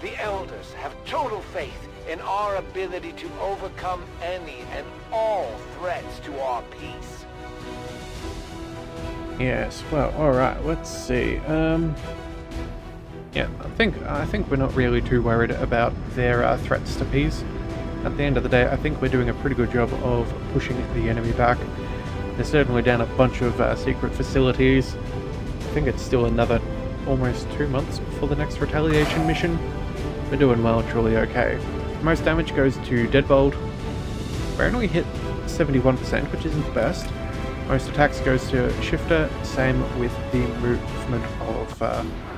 Speaker 3: The Elders have total faith in our ability to overcome any and all threats to our peace.
Speaker 1: Yes, well, alright, let's see. Yeah, I think we're not really too worried about their threats to peace. At the end of the day, I think we're doing a pretty good job of pushing the enemy back. They're certainly down a bunch of secret facilities. I think it's still another almost 2 months before the next retaliation mission. We're doing well and truly okay. Most damage goes to Deadbolt. We're only hit 71%, which isn't the best. Most attacks goes to Shifter, same with the movement of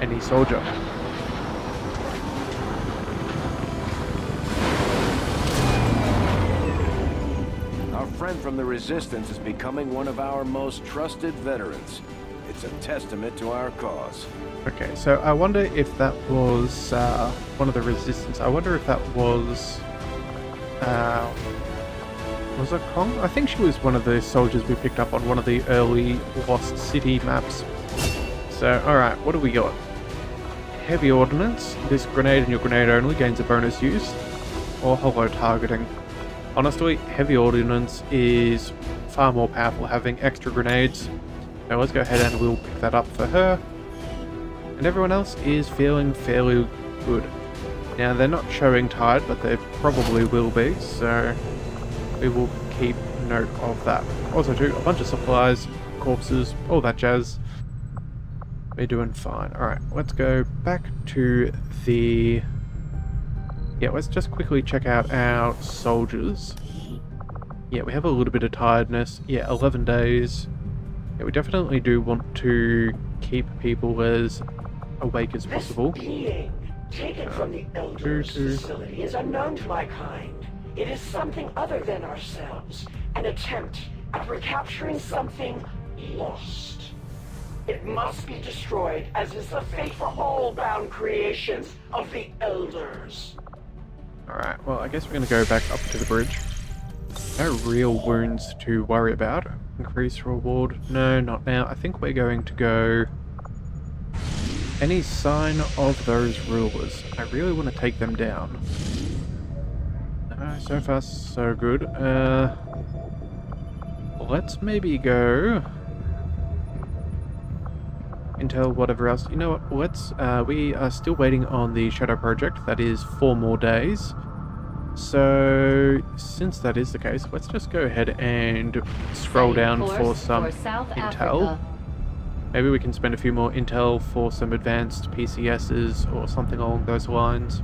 Speaker 1: any soldier.
Speaker 3: Our friend from the Resistance is becoming one of our most trusted veterans. It's a testament to our cause.
Speaker 1: Okay, so I wonder if that was one of the Resistance. I wonder if that was it Kong? I think she was one of the soldiers we picked up on one of the early Lost City maps. So, alright, what do we got? Heavy Ordnance. This grenade and your grenade only gains a bonus use. Or hollow targeting. Honestly, Heavy Ordnance is far more powerful having extra grenades. So let's go ahead and we'll pick that up for her. And everyone else is feeling fairly good. Now, they're not showing tired, but they probably will be, so we will keep note of that. Also, too, a bunch of supplies, corpses, all that jazz. We're doing fine. Alright, let's go back to the... Yeah, let's just quickly check out our soldiers. Yeah, we have a little bit of tiredness. Yeah, 11 days. Yeah, we definitely do want to keep people as awake as possible.
Speaker 7: This being taken from the Elders facility is unknown to my kind. It is something other than ourselves. An attempt at recapturing something lost. It must be destroyed, as is the fate for all bound creations of the Elders.
Speaker 1: Alright, well, I guess we're going to go back up to the bridge. No real wounds to worry about. Increase reward. No, not now. I think we're going to go... Any sign of those rulers. I really want to take them down. So far, so good. Let's maybe go... Intel, whatever else. You know what? Let's... we are still waiting on the Shadow Project. That is 4 more days. So, since that is the case, let's just go ahead and scroll down for some intel. Maybe we can spend a few more intel for some advanced PCSs or something along those lines.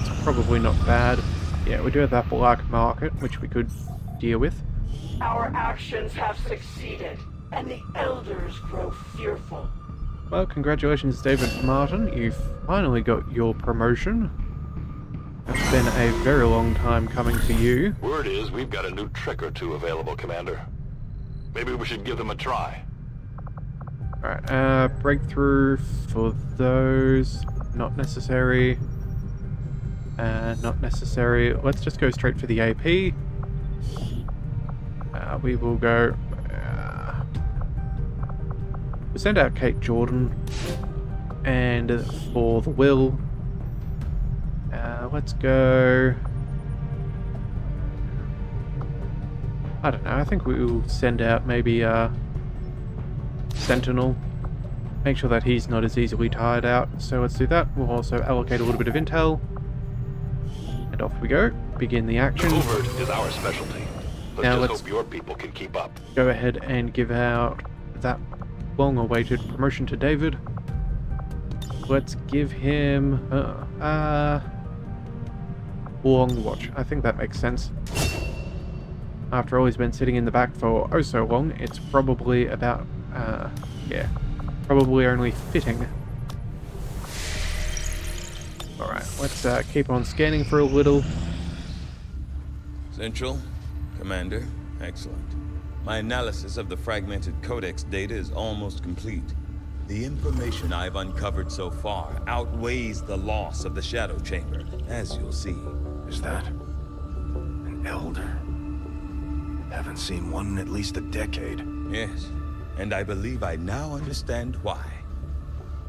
Speaker 1: It's probably not bad. Yeah, we do have that black market, which we could deal with.
Speaker 7: Our actions have succeeded, and the Elders grow fearful.
Speaker 1: Well, congratulations, David Martin. You finally got your promotion. It's been a very long time coming for you.
Speaker 5: Word is we've got a new trick or two available, Commander. Maybe we should give them a try.
Speaker 1: Alright, breakthrough for those. Not necessary. Not necessary. Let's just go straight for the AP. We will go... we'll send out Kate Jordan. And for the will... let's go... I don't know, I think we will send out maybe Sentinel. Make sure that he's not as easily tired out. So let's do that. We'll also allocate a little bit of intel. And off we go. Begin the action.
Speaker 5: Covert is our specialty.
Speaker 1: Now
Speaker 5: Let's
Speaker 1: let's
Speaker 5: hope your people can keep up.
Speaker 1: go ahead and give out that long-awaited promotion to David. Let's give him... Long Watch. I think that makes sense. After all, he's been sitting in the back for oh so long, it's probably about, yeah, probably only fitting. Alright, let's keep on scanning for a little.
Speaker 8: Central, Commander, excellent. My analysis of the fragmented codex data is almost complete. The information I've uncovered so far outweighs the loss of the Shadow Chamber, as you'll see.
Speaker 3: Is that an Elder? Haven't seen one in at least a decade.
Speaker 8: Yes, and I believe I now understand why.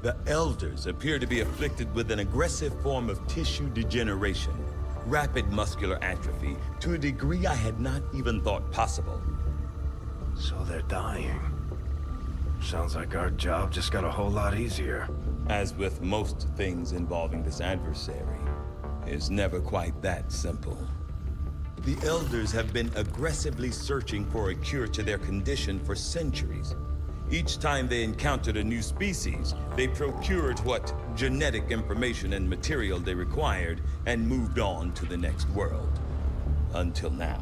Speaker 8: The Elders appear to be afflicted with an aggressive form of tissue degeneration, rapid muscular atrophy, to a degree I had not even thought possible.
Speaker 3: So they're dying. Sounds like our job just got a whole lot easier.
Speaker 8: As with most things involving this adversary, it's never quite that simple. The Elders have been aggressively searching for a cure to their condition for centuries. Each time they encountered a new species, they procured what genetic information and material they required and moved on to the next world. Until now.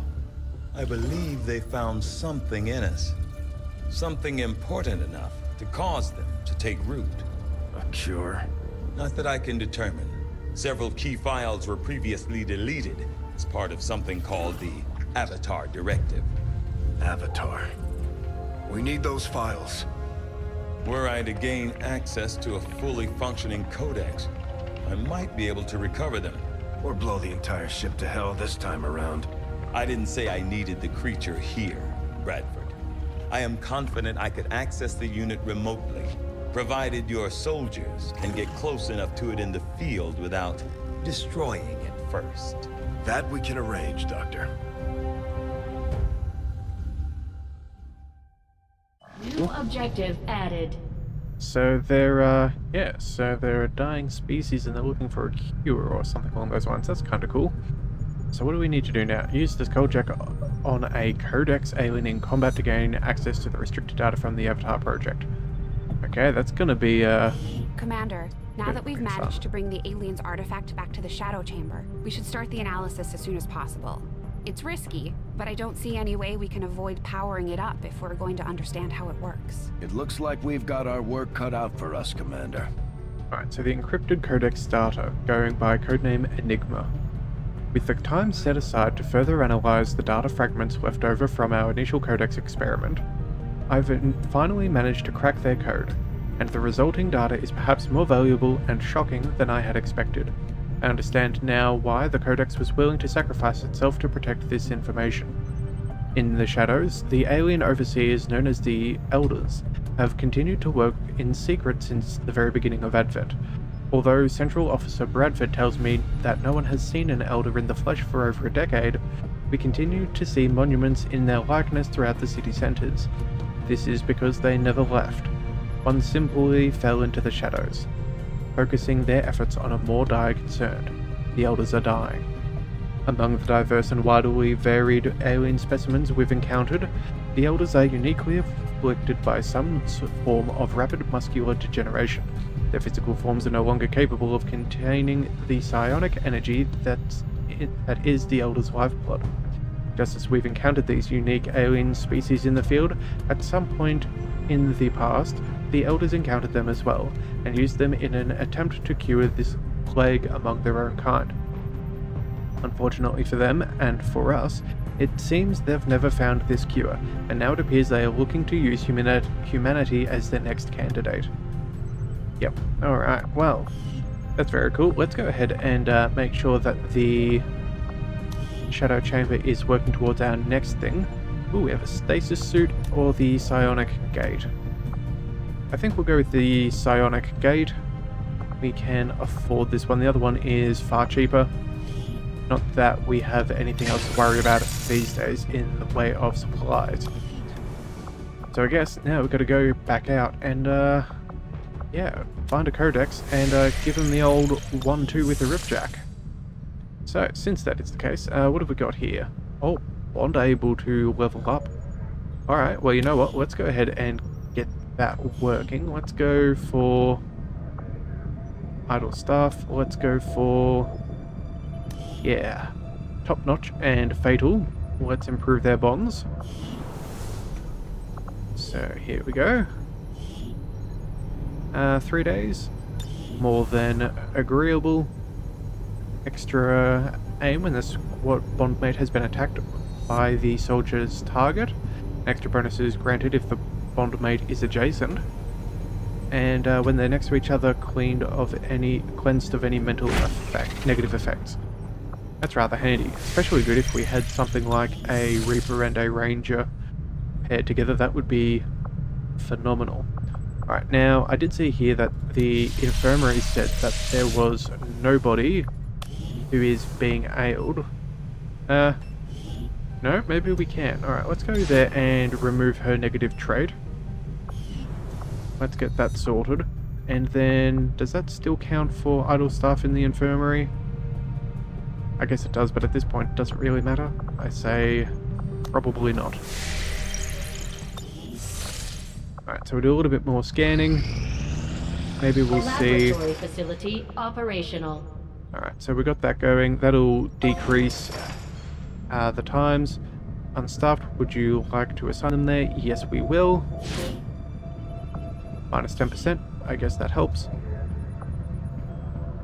Speaker 8: I believe they found something in us. Something important enough to cause them to take root.
Speaker 3: A cure?
Speaker 8: Not that I can determine. Several key files were previously deleted as part of something called the Avatar Directive.
Speaker 3: Avatar. We need those files.
Speaker 8: Were I to gain access to a fully functioning codex, I might be able to recover them.
Speaker 3: Or blow the entire ship to hell this time around.
Speaker 8: I didn't say I needed the creature here, Bradford. I am confident I could access the unit remotely, provided your soldiers can get close enough to it in the field without destroying it first.
Speaker 3: That we can arrange, Doctor.
Speaker 9: New objective added.
Speaker 1: So they're, yeah, so they're a dying species and they're looking for a cure or something along those lines. That's kind of cool. So what do we need to do now? Use this cold check on a Codex alien in combat to gain access to the restricted data from the Avatar Project. Okay, that's gonna be,
Speaker 6: Commander, now that we've managed to bring the alien's artifact back to the Shadow Chamber, we should start the analysis as soon as possible. It's risky, but I don't see any way we can avoid powering it up if we're going to understand how it works.
Speaker 3: It looks like we've got our work cut out for us, Commander.
Speaker 1: Alright, so the encrypted Codex data, going by codename Enigma. With the time set aside to further analyze the data fragments left over from our initial Codex experiment, I've finally managed to crack their code, and the resulting data is perhaps more valuable and shocking than I had expected. I understand now why the Codex was willing to sacrifice itself to protect this information. In the shadows, the alien overseers known as the Elders have continued to work in secret since the very beginning of Advent. Although Central Officer Bradford tells me that no one has seen an Elder in the flesh for over a decade, we continue to see monuments in their likeness throughout the city centres. This is because they never left. One simply fell into the shadows, focusing their efforts on a more dire concern. The Elders are dying. Among the diverse and widely varied alien specimens we've encountered, the Elders are uniquely afflicted by some form of rapid muscular degeneration. Their physical forms are no longer capable of containing the psionic energy that is the Elder's lifeblood. Just as we've encountered these unique alien species in the field, at some point in the past, the Elders encountered them as well, and used them in an attempt to cure this plague among their own kind. Unfortunately for them, and for us, it seems they've never found this cure, and now it appears they are looking to use humanity as their next candidate. Yep, alright, well, that's very cool. Let's go ahead and make sure that the shadow chamber is working towards our next thing. Ooh, we have a stasis suit or the psionic gate. I think we'll go with the psionic gate. We can afford this one. The other one is far cheaper. Not that we have anything else to worry about these days in the way of supplies. So I guess now we've got to go back out and yeah, find a codex and give them the old 1-2 with the ripjack. So, since that is the case, what have we got here? Oh, Bond able to level up. Alright, well you know what, let's go ahead and get that working. Let's go for idle staff. Let's go for, yeah, top notch and fatal. Let's improve their bonds. So here we go. 3 days, more than agreeable. Extra aim when the squad bondmate has been attacked by the soldier's target. Extra bonus is granted if the bondmate is adjacent. And when they're next to each other, cleansed of any mental negative effects. That's rather handy, especially good if we had something like a Reaper and a Ranger paired together. That would be phenomenal. Alright, now I did see here that the infirmary said that there was nobody who is being ailed. No, maybe we can. Alright, let's go there and remove her negative trait. Let's get that sorted. And then, does that still count for idle staff in the infirmary? I guess it does, but at this point it doesn't really matter. I say probably not. Alright, so we'll do a little bit more scanning. Maybe we'll see...
Speaker 9: Laboratory facility operational.
Speaker 1: Alright, so we got that going. That'll decrease the times. Unstaffed, would you like to assign them there? Yes, we will. Minus 10%. I guess that helps.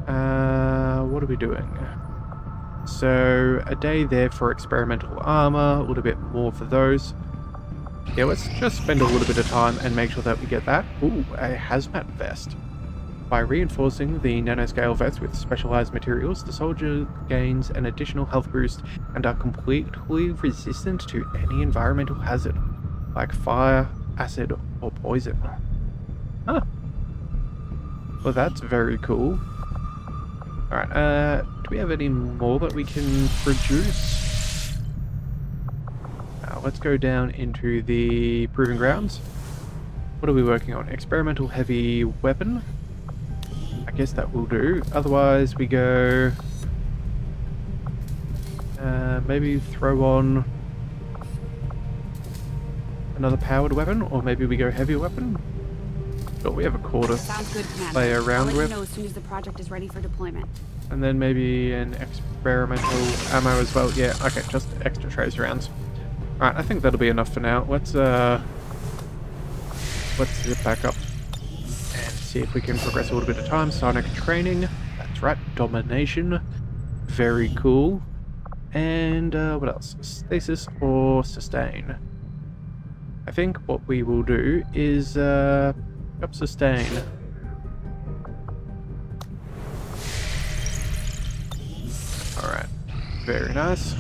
Speaker 1: What are we doing? So, a day there for experimental armor, a little bit more for those. Yeah, let's just spend a little bit of time and make sure that we get that. Ooh, a hazmat vest. By reinforcing the nanoscale vest with specialized materials, the soldier gains an additional health boost and are completely resistant to any environmental hazard, like fire, acid, or poison. Huh. Well, that's very cool. Alright, do we have any more that we can produce? Let's go down into the Proving Grounds. What are we working on? Experimental heavy weapon? I guess that will do. Otherwise, we go... maybe throw on another powered weapon, or maybe we go heavy weapon. But we have a quarter
Speaker 6: Sounds good, Commander.
Speaker 1: play around
Speaker 6: I'll let
Speaker 1: with.
Speaker 6: you know as soon as the project is ready for deployment.
Speaker 1: And then maybe an experimental ammo as well. Yeah, okay, just extra trace rounds. Alright, I think that'll be enough for now. Let's zip back up and see if we can progress a little bit of time. Sonic training, that's right, domination, very cool. And what else? Stasis or sustain? I think what we will do is up sustain. Alright, very nice.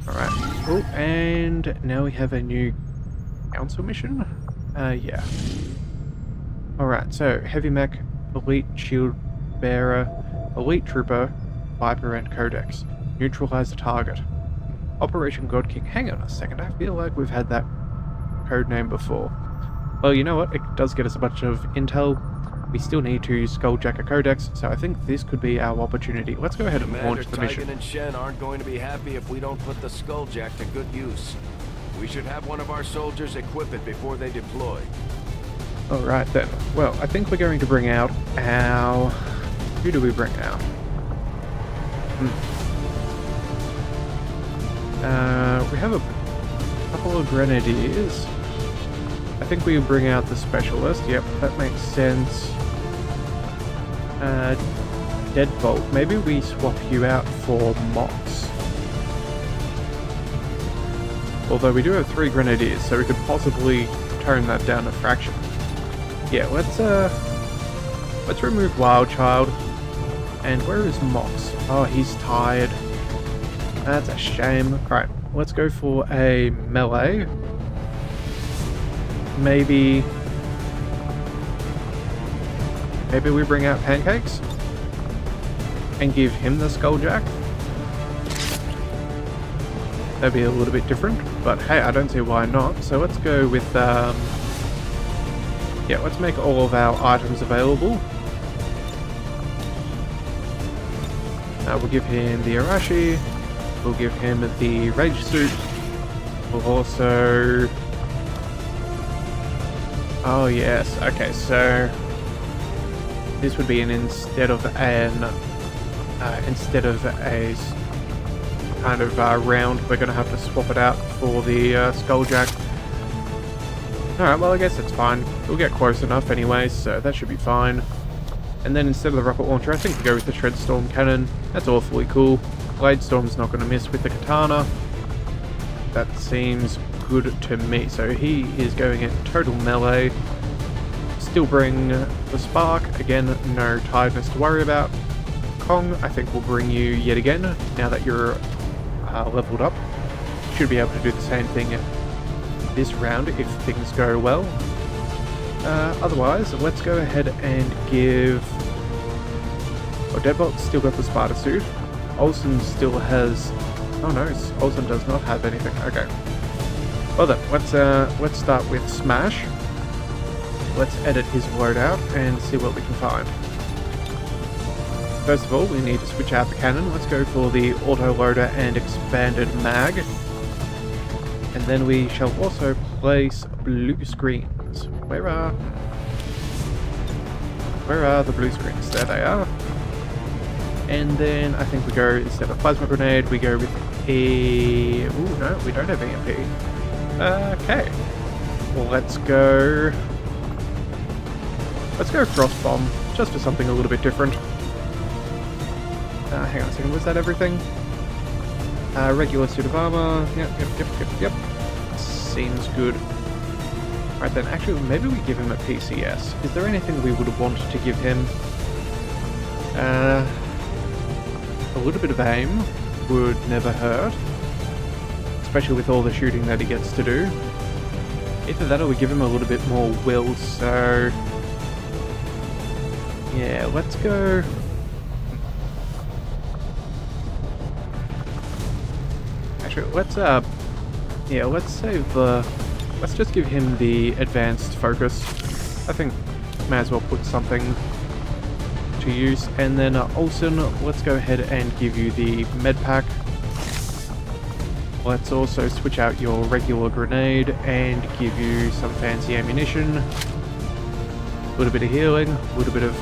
Speaker 1: Alright, oh, and now we have a new council mission? Yeah. Alright, so heavy mech, elite shield bearer, elite trooper, Viper and Codex. Neutralize the target. Operation God King. Hang on a second, I feel like we've had that code name before. Well, you know what? It does get us a bunch of intel. We still need to skulljack a Codex, so I think this could be our opportunity. Let's go ahead and launch the mission.
Speaker 3: Commander Tigan and Shen aren't going to be happy if we don't put the skulljack to good use. We should have one of our soldiers equip it before they deploy.
Speaker 1: Alright then. Well, I think we're going to bring out our... Who do we bring out? We have a couple of grenadiers. I think we bring out the specialist. Yep, that makes sense. Deadbolt. Maybe we swap you out for Mox. Although we do have 3 grenadiers, so we could possibly tone that down a fraction. Yeah, let's remove Wildchild. And where is Mox? Oh, he's tired. That's a shame. Alright, let's go for a melee. Maybe we bring out Pancakes and give him the Skulljack. That'd be a little bit different, but hey, I don't see why not. So let's go with, yeah, let's make all of our items available. We'll give him the Arashi. We'll give him the Rage Suit. We'll also... Oh yes, okay, so this would be an instead of a kind of round, we're going to have to swap it out for the Skulljack. Alright, well I guess that's fine. We'll get close enough anyway, so that should be fine. And then instead of the rocket launcher, I think we go with the Shredstorm cannon. That's awfully cool. Bladestorm's not going to miss with the katana. That seems good to me. So he is going at total melee. Still bring the Spark. Again, no tiredness to worry about. Kong, I think we'll bring you yet again, now that you're leveled up. Should be able to do the same thing this round if things go well. Otherwise, let's go ahead and give... Oh, Deadbolt's still got the Sparta suit. Olsen still has... Oh no, Olsen does not have anything. Okay. Well then, let's start with Smash. Let's edit his loadout and see what we can find. First of all, we need to switch out the cannon. Let's go for the auto-loader and expanded mag. And then we shall also place blue screens. Where are the blue screens? There they are. And then I think we go, instead of plasma grenade, we go with a... Ooh, no, we don't have EMP. Okay. Well, let's go Frost Bomb, just for something a little bit different. Hang on a second, was that everything? Regular suit of armor. Yep. Seems good. Right then, actually, maybe we give him a PCS. Is there anything we would want to give him? A little bit of aim would never hurt. Especially with all the shooting that he gets to do. Either that or we give him a little bit more will, so... Yeah, let's go... Actually, let's save the... Let's just give him the advanced focus. I think may as well put something to use. And then Olsen, let's go ahead and give you the med pack. Let's also switch out your regular grenade and give you some fancy ammunition. A little bit of healing, a little bit of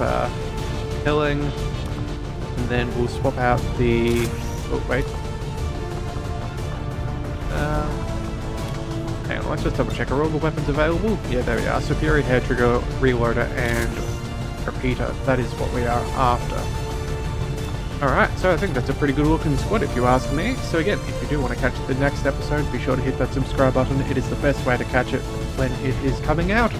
Speaker 1: killing. And then we'll swap out the... Oh, wait. Hang on, let's just double check. Are all the weapons available? Yeah, there we are. Superior hair trigger, reloader, and repeater. That is what we are after. Alright, so I think that's a pretty good looking squad if you ask me. So again, if you do want to catch the next episode, be sure to hit that subscribe button. It is the best way to catch it when it is coming out.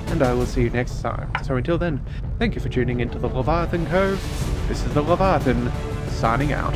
Speaker 1: And I will see you next time. So until then, thank you for tuning into the Leviathan Cove. This is the Leviathan, signing out.